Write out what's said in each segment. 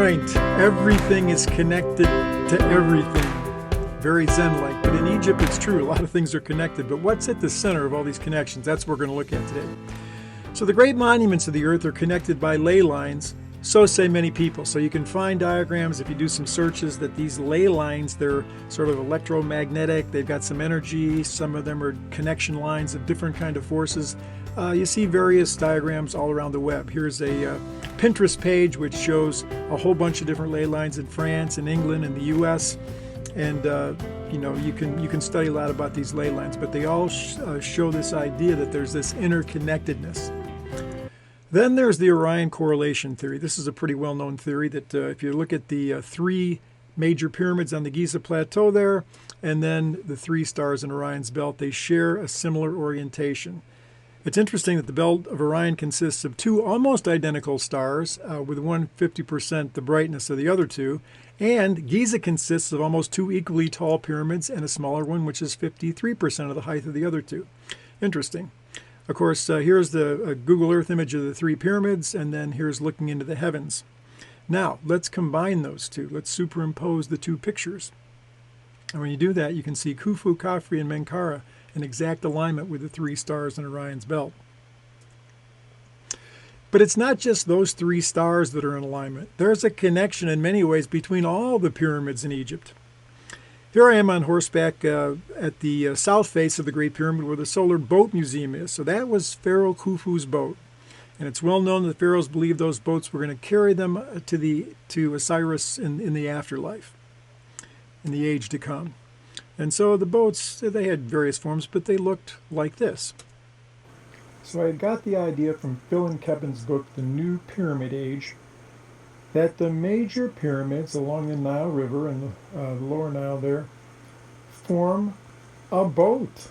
point. Everything is connected to everything. Very Zen-like. But in Egypt, it's true. A lot of things are connected. But what's at the center of all these connections? That's what we're going to look at today. So the great monuments of the earth are connected by ley lines. So say many people. So you can find diagrams if you do some searches that these ley lines, they're sort of electromagnetic. They've got some energy. Some of them are connection lines of different kind of forces. You see various diagrams all around the web. Here's a Pinterest page which shows a whole bunch of different ley lines in France and England and the U.S. And you can study a lot about these ley lines, but they all show this idea that there's this interconnectedness. Then there's the Orion correlation theory. This is a pretty well-known theory that if you look at the three major pyramids on the Giza plateau there, and then the three stars in Orion's belt, they share a similar orientation. It's interesting that the belt of Orion consists of two almost identical stars, with one 50% the brightness of the other two, and Giza consists of almost two equally tall pyramids and a smaller one, which is 53% of the height of the other two. Interesting. Of course, here's the Google Earth image of the three pyramids, and then here's looking into the heavens. Now, let's combine those two. Let's superimpose the two pictures. And when you do that, you can see Khufu, Khafre, and Menkaure in exact alignment with the three stars in Orion's belt. But it's not just those three stars that are in alignment. There's a connection in many ways between all the pyramids in Egypt. Here I am on horseback at the south face of the Great Pyramid where the Solar Boat Museum is. So that was Pharaoh Khufu's boat. And it's well known that the pharaohs believed those boats were going to carry them to Osiris in the afterlife, in the age to come. And so the boats, they had various forms, but they looked like this. So I got the idea from Phil and Kevin's book, The New Pyramid Age, that the major pyramids along the Nile River and the lower Nile there form a boat.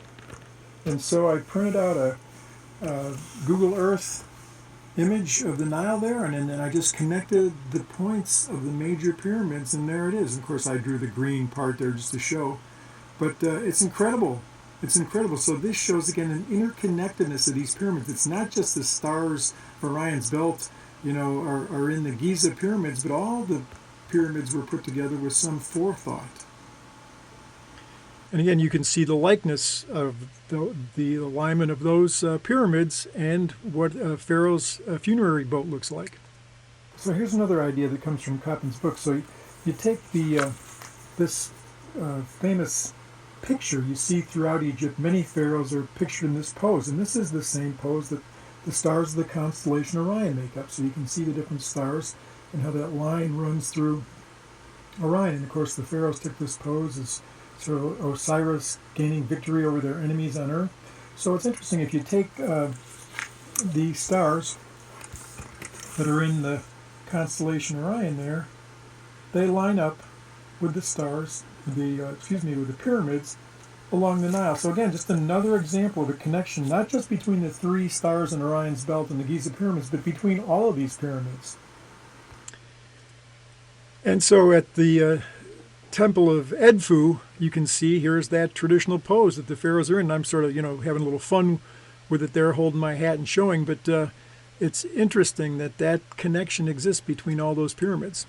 And so I printed out a Google Earth image of the Nile there, and then I just connected the points of the major pyramids, and there it is. And of course, I drew the green part there just to show. But it's incredible. It's incredible. So this shows, again, an interconnectedness of these pyramids. It's not just the stars of Orion's belt, are in the Giza pyramids, but all the pyramids were put together with some forethought. And again, you can see the likeness of the alignment of those pyramids and what Pharaoh's funerary boat looks like. So here's another idea that comes from Coppen's book. So you take this famous picture you see throughout Egypt. Many pharaohs are pictured in this pose, and this is the same pose that the stars of the constellation Orion make up. So you can see the different stars and how that line runs through Orion. And of course, the pharaohs took this pose as sort of Osiris gaining victory over their enemies on Earth. So it's interesting, if you take the stars that are in the constellation Orion there, they line up with the stars, with the pyramids along the Nile. So again, just another example of a connection, not just between the three stars in Orion's belt and the Giza pyramids, but between all of these pyramids. And so at the Temple of Edfu, you can see here's that traditional pose that the pharaohs are in. I'm sort of, having a little fun with it there, holding my hat and showing, but it's interesting that connection exists between all those pyramids.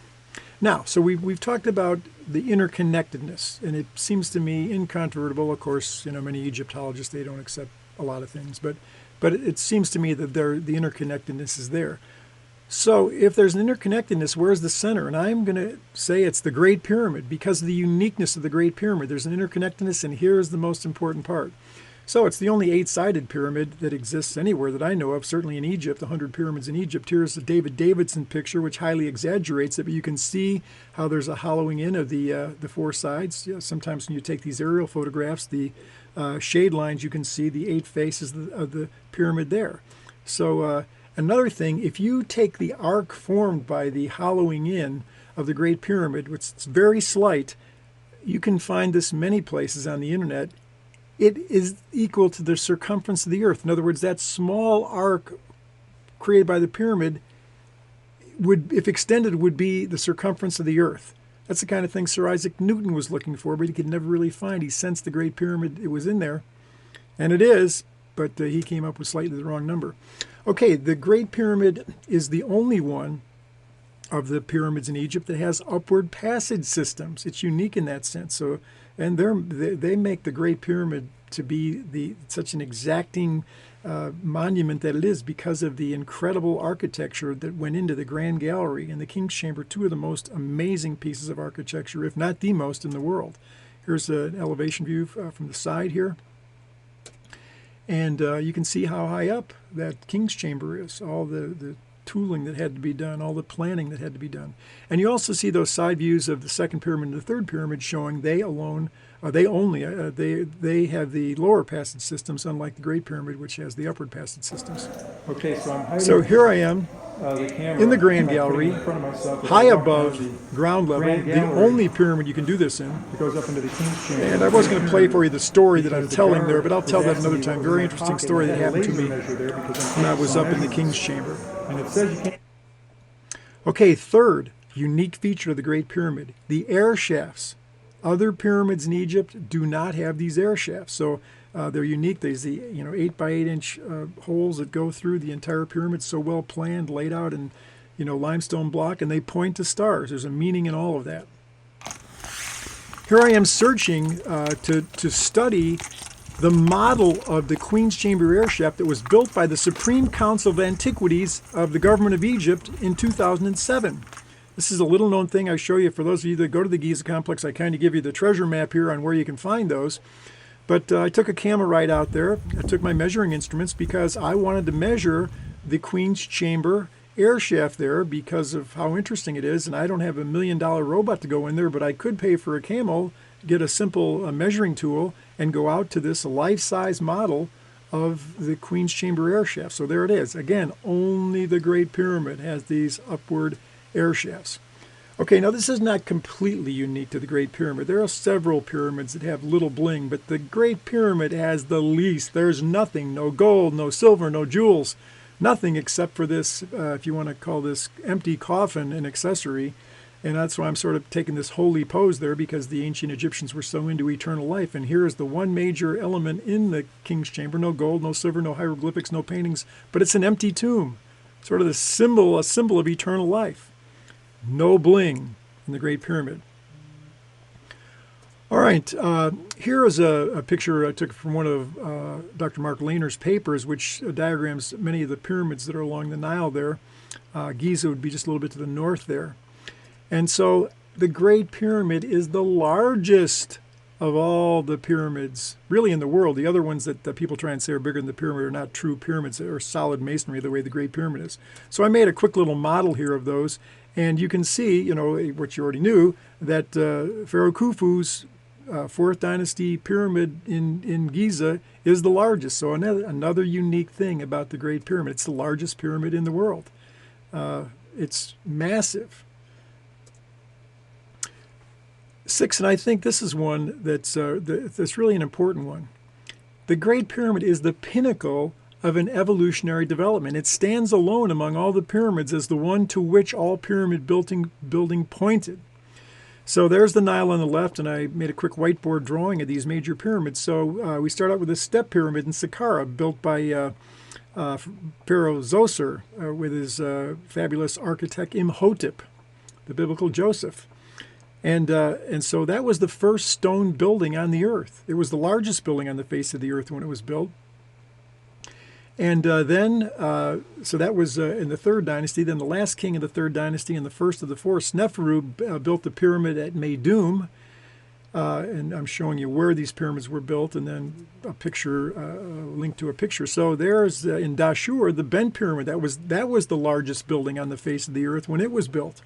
Now, so we've talked about the interconnectedness, and it seems to me incontrovertible. Of course, many Egyptologists, they don't accept a lot of things, but it seems to me that the interconnectedness is there. So if there's an interconnectedness, where's the center? And I'm going to say it's the Great Pyramid because of the uniqueness of the Great Pyramid. There's an interconnectedness, and here's the most important part. So it's the only 8-sided pyramid that exists anywhere that I know of, certainly in Egypt, 100 pyramids in Egypt. Here's the David Davidson picture, which highly exaggerates it, but you can see how there's a hollowing in of the four sides. Sometimes when you take these aerial photographs, the shade lines, you can see the 8 faces of the pyramid there. So another thing, if you take the arc formed by the hollowing in of the Great Pyramid, which is very slight, you can find this many places on the internet. It is equal to the circumference of the Earth. In other words, that small arc created by the pyramid would, if extended, would be the circumference of the Earth. That's the kind of thing Sir Isaac Newton was looking for, but he could never really find. He sensed the Great Pyramid, it was in there, and it is, but he came up with slightly the wrong number. Okay, the Great Pyramid is the only one of the pyramids in Egypt that has upward passage systems. It's unique in that sense. So, and they make the Great Pyramid to be such an exacting monument that it is because of the incredible architecture that went into the Grand Gallery and the King's Chamber, two of the most amazing pieces of architecture, if not the most in the world. Here's an elevation view from the side here. And you can see how high up that King's Chamber is, all the tooling that had to be done, all the planning that had to be done. And you also see those side views of the second pyramid and the third pyramid showing they have the lower passage systems, unlike the Great Pyramid, which has the upward passage systems. Okay, So here I am in the Grand Gallery, high above ground level, the only pyramid you can do this in. It goes up into the King's Chamber. And I was going to play for you the story that I'm telling there, but I'll tell that another time. Very interesting story that happened to me when I was up in the King's Chamber. And it says you can't. Okay, third unique feature of the Great Pyramid, the air shafts. Other pyramids in Egypt do not have these air shafts, so they're unique. There's the 8 by 8 inch holes that go through the entire pyramid, so well planned, laid out in limestone block, and they point to stars. There's a meaning in all of that. Here I am searching to study the model of the Queen's Chamber air shaft that was built by the Supreme Council of Antiquities of the government of Egypt in 2007. This is a little known thing I show you. For those of you that go to the Giza complex, I kind of give you the treasure map here on where you can find those. But I took a camera ride out there. I took my measuring instruments because I wanted to measure the Queen's Chamber air shaft there because of how interesting it is. And I don't have $1 million robot to go in there, but I could pay for a camel, get a simple measuring tool, and go out to this life-size model of the Queen's Chamber air shaft. So there it is. Again, only the Great Pyramid has these upward air shafts. Okay, now this is not completely unique to the Great Pyramid. There are several pyramids that have little bling, but the Great Pyramid has the least. There's nothing, no gold, no silver, no jewels, nothing except for this, if you want to call this empty coffin an accessory. And that's why I'm sort of taking this holy pose there, because the ancient Egyptians were so into eternal life. And here is the one major element in the King's Chamber: no gold, no silver, no hieroglyphics, no paintings, but it's an empty tomb, sort of a symbol of eternal life. No bling in the Great Pyramid. All right, here is a picture I took from one of Dr. Mark Lehner's papers, which diagrams many of the pyramids that are along the Nile there. Giza would be just a little bit to the north there. And so the Great Pyramid is the largest of all the pyramids, really, in the world. The other ones that people try and say are bigger than the pyramid are not true pyramids. They're solid masonry the way the Great Pyramid is. So I made a quick little model here of those. And you can see, what you already knew, that Pharaoh Khufu's 4th dynasty pyramid in Giza is the largest. So another unique thing about the Great Pyramid. It's the largest pyramid in the world. It's massive. 6, and I think this is one that's really an important one. The Great Pyramid is the pinnacle of an evolutionary development. It stands alone among all the pyramids as the one to which all pyramid building pointed. So there's the Nile on the left, and I made a quick whiteboard drawing of these major pyramids. So we start out with the step pyramid in Saqqara, built by Pharaoh Zoser with his fabulous architect Imhotep, the biblical Joseph. And so that was the first stone building on the earth. It was the largest building on the face of the earth when it was built. And so that was in the 3rd dynasty. Then the last king of the 3rd dynasty and the first of the 4, Sneferu, built the pyramid at Meidum. And I'm showing you where these pyramids were built, and then a picture, a link to a picture. So there's in Dashur, the bent pyramid. That was the largest building on the face of the earth when it was built.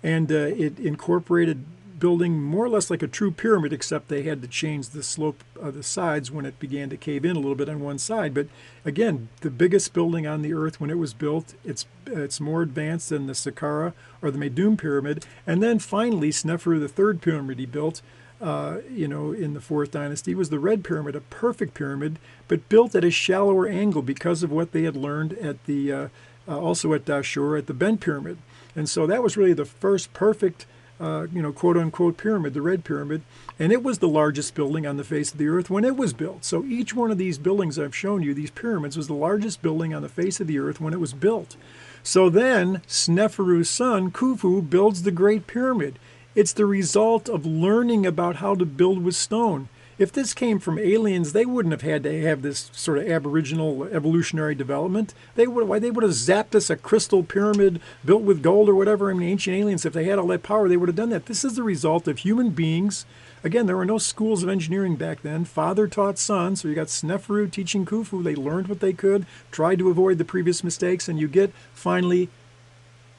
And it incorporated building more or less like a true pyramid, except they had to change the slope of the sides when it began to cave in a little bit on one side. But again, the biggest building on the earth when it was built. It's more advanced than the Saqqara or the Meidum pyramid. And then finally, Sneferu, the 3rd pyramid he built, in the 4th dynasty, was the Red Pyramid, a perfect pyramid, but built at a shallower angle because of what they had learned at the also at Dashur at the bent pyramid. And so that was really the first perfect quote-unquote pyramid, the Red Pyramid, and it was the largest building on the face of the earth when it was built. So each one of these buildings I've shown you, these pyramids, was the largest building on the face of the earth when it was built. So then Sneferu's son, Khufu, builds the Great Pyramid. It's the result of learning about how to build with stone. If this came from aliens, they wouldn't have had to have this sort of aboriginal evolutionary development. They would have zapped us a crystal pyramid built with gold or whatever. I mean, ancient aliens, if they had all that power, they would have done that. This is the result of human beings. Again, there were no schools of engineering back then. Father taught son, so you got Sneferu teaching Khufu. They learned what they could, tried to avoid the previous mistakes, and you get, finally,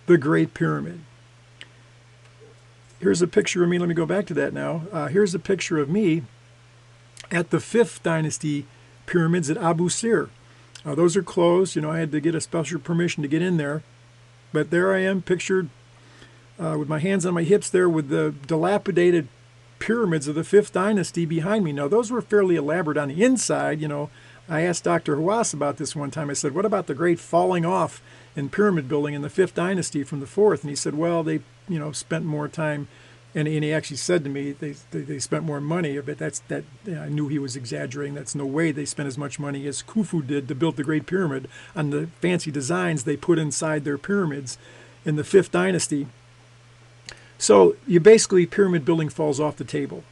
the Great Pyramid. Here's a picture of me. Let me go back to that now. Here's a picture of me at the 5th dynasty pyramids at Abu Sir. Those are closed. I had to get a special permission to get in there. But there I am pictured with my hands on my hips there with the dilapidated pyramids of the 5th dynasty behind me. Now, those were fairly elaborate on the inside. I asked Dr. Hawass about this one time. I said, what about the great falling off in pyramid building in the 5th dynasty from the 4th? And he said, well, they spent more time. And he actually said to me, they spent more money, but I knew he was exaggerating. That's no way they spent as much money as Khufu did to build the Great Pyramid on the fancy designs they put inside their pyramids in the 5th dynasty. So basically, pyramid building falls off the table.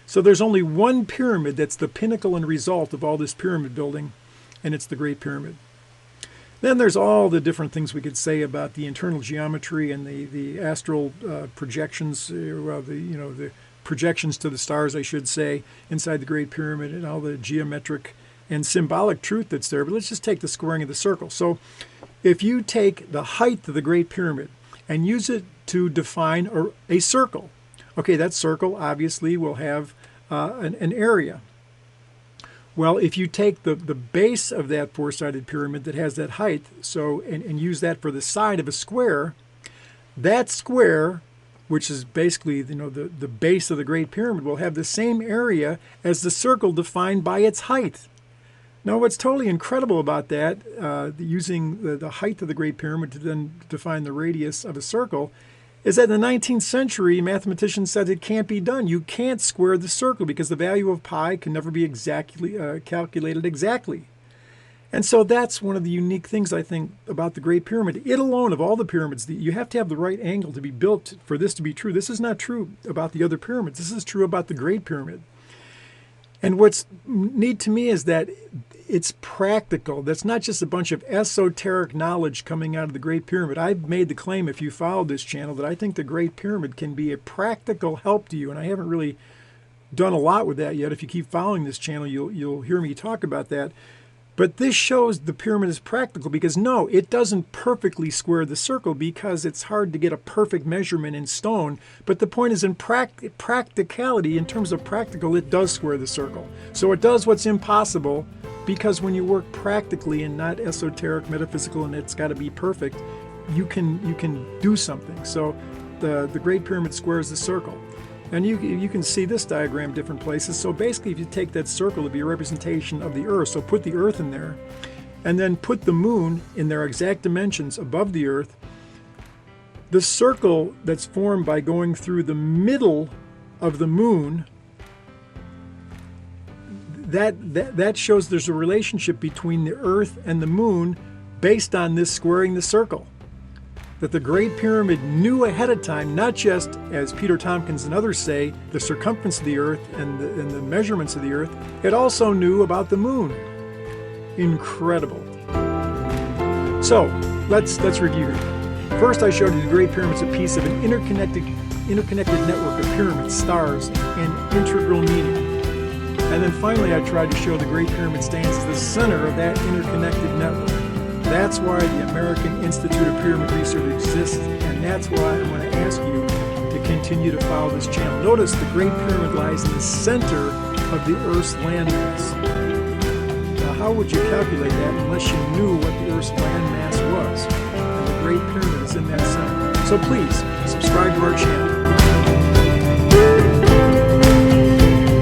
So there's only one pyramid that's the pinnacle and result of all this pyramid building, and it's the Great Pyramid. Then there's all the different things we could say about the internal geometry and the astral projections, the projections to the stars, I should say, inside the Great Pyramid, and all the geometric and symbolic truth that's there. But let's just take the squaring of the circle. So if you take the height of the Great Pyramid and use it to define a circle, okay, that circle obviously will have an area. Well, if you take the base of that four-sided pyramid that has that height, and use that for the side of a square, that square, which is basically the base of the Great Pyramid, will have the same area as the circle defined by its height. Now, what's totally incredible about that, using the height of the Great Pyramid to then define the radius of a circle, is that in the 19th century, mathematicians said it can't be done. You can't square the circle because the value of pi can never be exactly calculated exactly. And so that's one of the unique things, I think, about the Great Pyramid. It alone, of all the pyramids, you have to have the right angle to be built for this to be true. This is not true about the other pyramids. This is true about the Great Pyramid. And what's neat to me is that it's practical. That's not just a bunch of esoteric knowledge coming out of the Great Pyramid. I've made the claim, if you follow this channel, that I think the Great Pyramid can be a practical help to you. And I haven't really done a lot with that yet. If you keep following this channel, you'll hear me talk about that. But this shows the pyramid is practical because, no, it doesn't perfectly square the circle because it's hard to get a perfect measurement in stone. But the point is, in practicality, in terms of practical, it does square the circle. So it does what's impossible because when you work practically and not esoteric, metaphysical, and it's got to be perfect, you can do something. So the Great Pyramid squares the circle. And you can see this diagram different places. So basically, if you take that circle, it'd be a representation of the Earth. So put the Earth in there, and then put the Moon in their exact dimensions above the Earth. The circle that's formed by going through the middle of the Moon, that shows there's a relationship between the Earth and the Moon based on this squaring the circle. That the Great Pyramid knew ahead of time, not just, as Peter Tompkins and others say, the circumference of the Earth and the measurements of the Earth, it also knew about the Moon. Incredible. So, let's review here. First, I showed you the Great Pyramid's a piece of an interconnected network of pyramids, stars, and integral meaning. And then finally, I tried to show the Great Pyramid stands as the center of that interconnected network. That's why the American Institute of Pyramid Research exists, and that's why I want to ask you to continue to follow this channel. Notice the Great Pyramid lies in the center of the Earth's landmass. Now, how would you calculate that unless you knew what the Earth's landmass was? And the Great Pyramid is in that center. So please, subscribe to our channel.